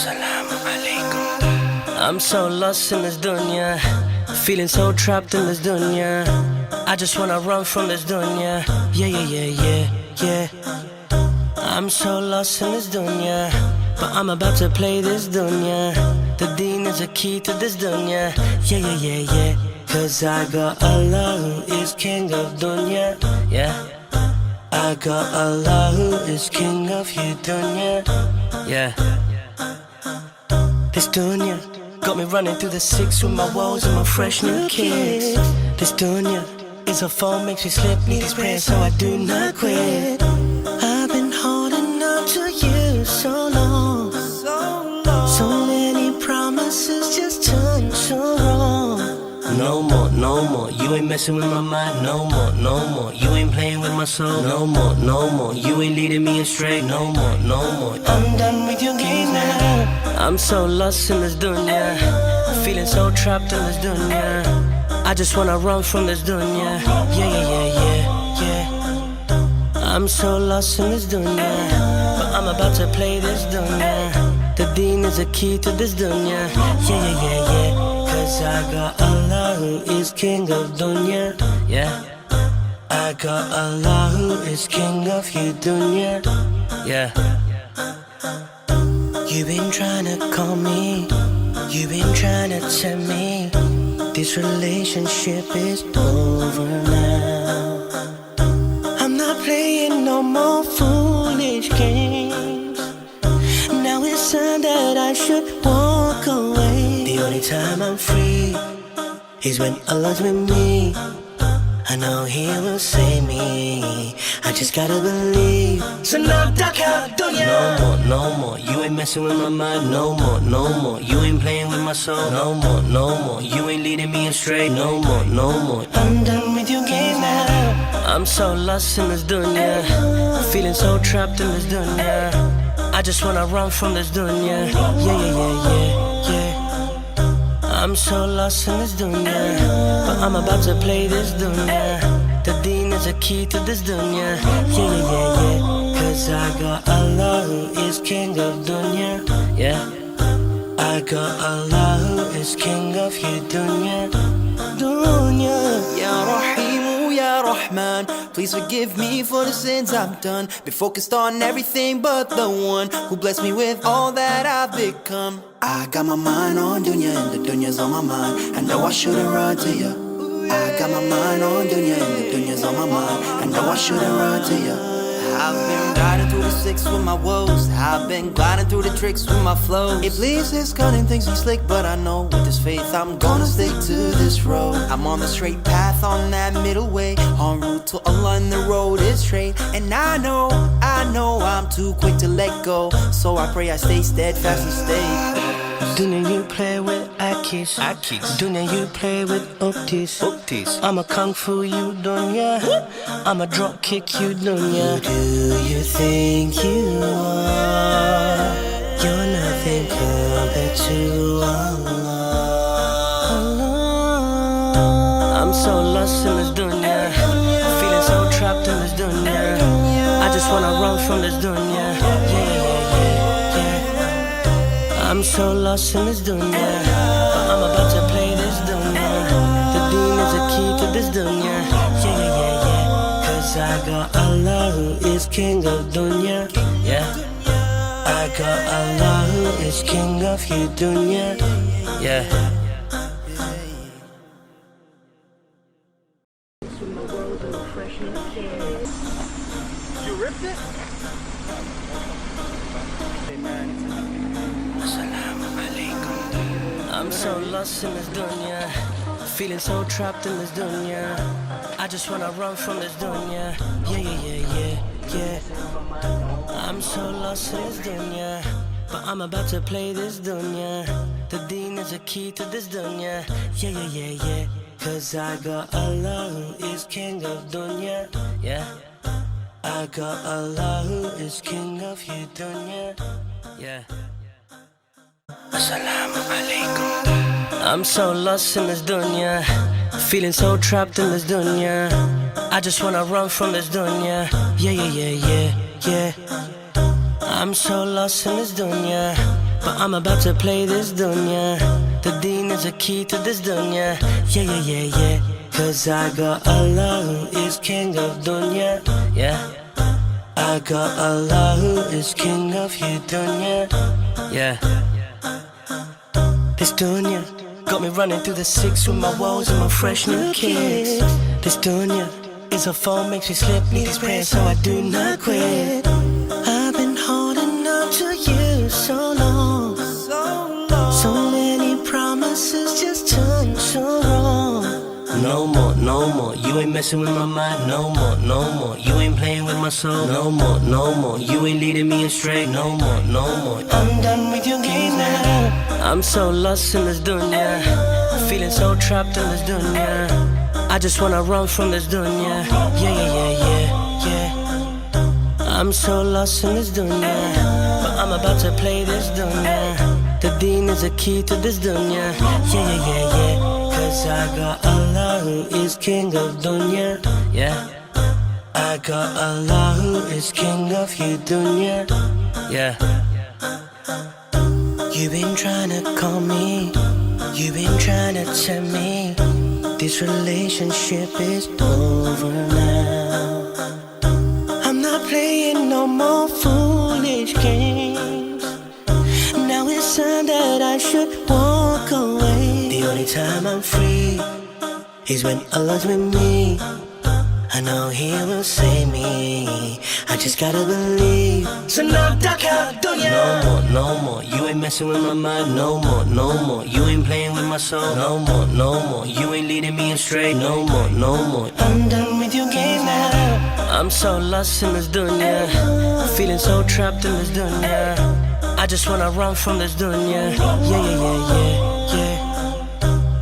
Assalamu alaikum. I'm so lost in this dunya, feeling so trapped in this dunya. I just wanna run from this dunya. Yeah, yeah, yeah, yeah, yeah. I'm so lost in this dunya, but I'm about to play this dunya. The deen is a key to this dunya. Yeah, yeah, yeah, yeah. Cause I got Allah who is king of dunya. Yeah. I got Allah who is king of you dunya. Yeah. This dunya got me running through the six with my woes and my fresh new kicks. This dunya is a phone, makes me slip, need his prayer so I do not quit. I've been holding on to you so long, so many promises just turned so wrong. No more, no more, you ain't messing with my mind. No more, no more, you ain't playing with my soul. No more, no more, you ain't leading me astray. No more, no more, I'm done with your games now. I'm so lost in this dunya, feeling so trapped in this dunya. I just wanna run from this dunya. Yeah, yeah, yeah, yeah, yeah. I'm so lost in this dunya, but I'm about to play this dunya. The deen is a key to this dunya. Yeah, yeah, yeah, yeah. Cause I got Allah who is king of dunya. Yeah. I got Allah who is king of you dunya. Yeah. You've been trying to call me, you've been trying to tell me this relationship is over now. I'm not playing no more foolish games. Now it's time that I should walk away. The only time I'm free is when Allah's with me. I know He will save me, I just gotta believe. So now Daka dunya. No more, no more, you ain't messing with my mind. No more, no more, you ain't playing with my soul. No more, no more, you ain't leading me astray. No more, no more, I'm done with your games now. I'm so lost in this dunya, feeling so trapped in this dunya. I just wanna run from this dunya. Yeah, yeah, yeah, yeah, yeah. I'm so lost in this dunya, but I'm about to play this dunya. The deen is a key to this dunya. Yeah, yeah, yeah, yeah. Cause I got Allah who is king of dunya. Yeah. I got Allah who is king of you dunya. Dunya. Ya Rahim, Ya Rahman, please forgive me for the sins I've done. Been focused on everything but the one who blessed me with all that I've become. I got my mind on dunya and the dunya's on my mind. I know I shouldn't run to you. I got my mind on dunya and the dunya's on my mind. I know I shouldn't run to you. I've been riding through the six with my woes. I've been gliding through the tricks with my flows. Iblis is cunning, thinks he's slick, but I know with this faith I'm gonna stick to this road. I'm on the straight path, on that middle way, en route to Allah and the road is straight. And I know I'm too quick to let go, so I pray I stay steadfast and stay. Dunya you play with Akis, Dunya you play with Uktis. I'ma kung fu you dunya, I'ma drop kick you dunya. Who do you think you are? You're nothing compared to Allah. I'm so lost in this dunya, feeling so trapped in this dunya. I just wanna run from this dunya. Yeah, yeah, yeah, yeah. I'm so lost in this dunya, but I'm about to play this dunya. The deen is a key to this dunya. Yeah, yeah, yeah, yeah. Cause I got Allah who is king of dunya. Yeah. I got Allah who is king of you dunya. Yeah. You ripped it? I'm so lost in this dunya, feeling so trapped in this dunya. I just wanna run from this dunya. Yeah, yeah, yeah, yeah, yeah. I'm so lost in this dunya, but I'm about to play this dunya. The deen is a key to this dunya. Yeah, yeah, yeah, yeah. Cause I got Allah who is king of dunya. Yeah. I got Allah who is king of you dunya. Yeah. Assalamu alaikum. I'm so lost in this dunya, feeling so trapped in this dunya. I just wanna run from this dunya. Yeah, yeah, yeah, yeah, yeah. I'm so lost in this dunya, but I'm about to play this dunya. The deen is a key to this dunya. Yeah, yeah, yeah, yeah. Cause I got Allah who is king of dunya. Yeah. I got Allah who is king of you dunya. Yeah. This dunya got me running through the six with my woes and my fresh new kicks. This dunya is a phone, makes me slip, need these prayers so I do not quit. I've been holding on to you so long. So many promises just turned so wrong. No more, no more, you ain't messing with my mind. No more, no more, you ain't playing with my soul. No more, no more, you ain't leading me astray. No more, no more, I'm done with your game now. I'm so lost in this dunya, feeling so trapped in this dunya. I just wanna run from this dunya. Yeah, yeah, yeah, yeah, yeah. I'm so lost in this dunya, but I'm about to play this dunya. The deen is a key to this dunya. Yeah, yeah, yeah, yeah. Cause I got Allah who is king of dunya. Yeah. I got Allah who is king of you dunya. Yeah. You've been trying to call me, you've been trying to tell me this relationship is over now. I'm not playing no more foolish games. Now it's time that I should walk away. The only time I'm free is when Allah's with me. I know He will save me, I just gotta believe. So now Daka Dunya. No more, no more, you ain't messing with my mind. No more, no more, you ain't playing with my soul. No more, no more, you ain't leading me astray. No more, no more, I'm done with your game now. I'm so lost in this dunya, feeling so trapped in this dunya. I just wanna run from this dunya. Yeah, yeah, yeah, yeah, yeah.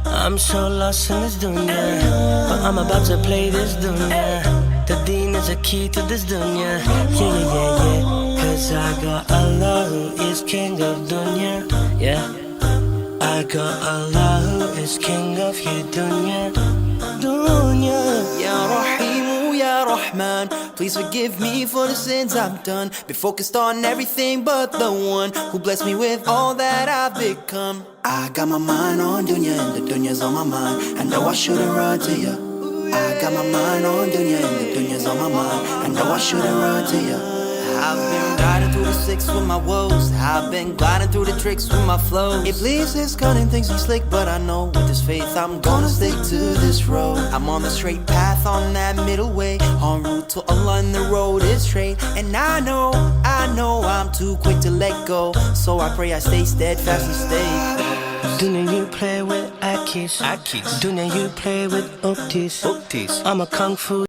I'm so lost in this dunya, but I'm about to play this dunya. The deen is a key to this dunya. Yeah, yeah, yeah, yeah. Cause I got Allah who is king of dunya. Yeah. I got Allah who is king of you dunya. Dunya. Ya Rahimu, Ya Rahman, please forgive me for the sins I've done. Been focused on everything but the one who blessed me with all that I've become. I got my mind on dunya and the dunya's on my mind. I know I shouldn't run to you. I got my mind on dunya and the dunya's on my mind. I know I shouldn't run to you. I've been riding through the six with my woes. I've been gliding through the tricks with my flows. Iblis is cunning, thinks he's slick, but I know with this faith I'm gonna stick to this road. I'm on the straight path, on that middle way, en route to Allah and the road is straight. And I know I'm too quick to let go, so I pray I stay steadfast and stay. Dunya you play with Akis. Dunya you play with Uktis. I'm a kung fu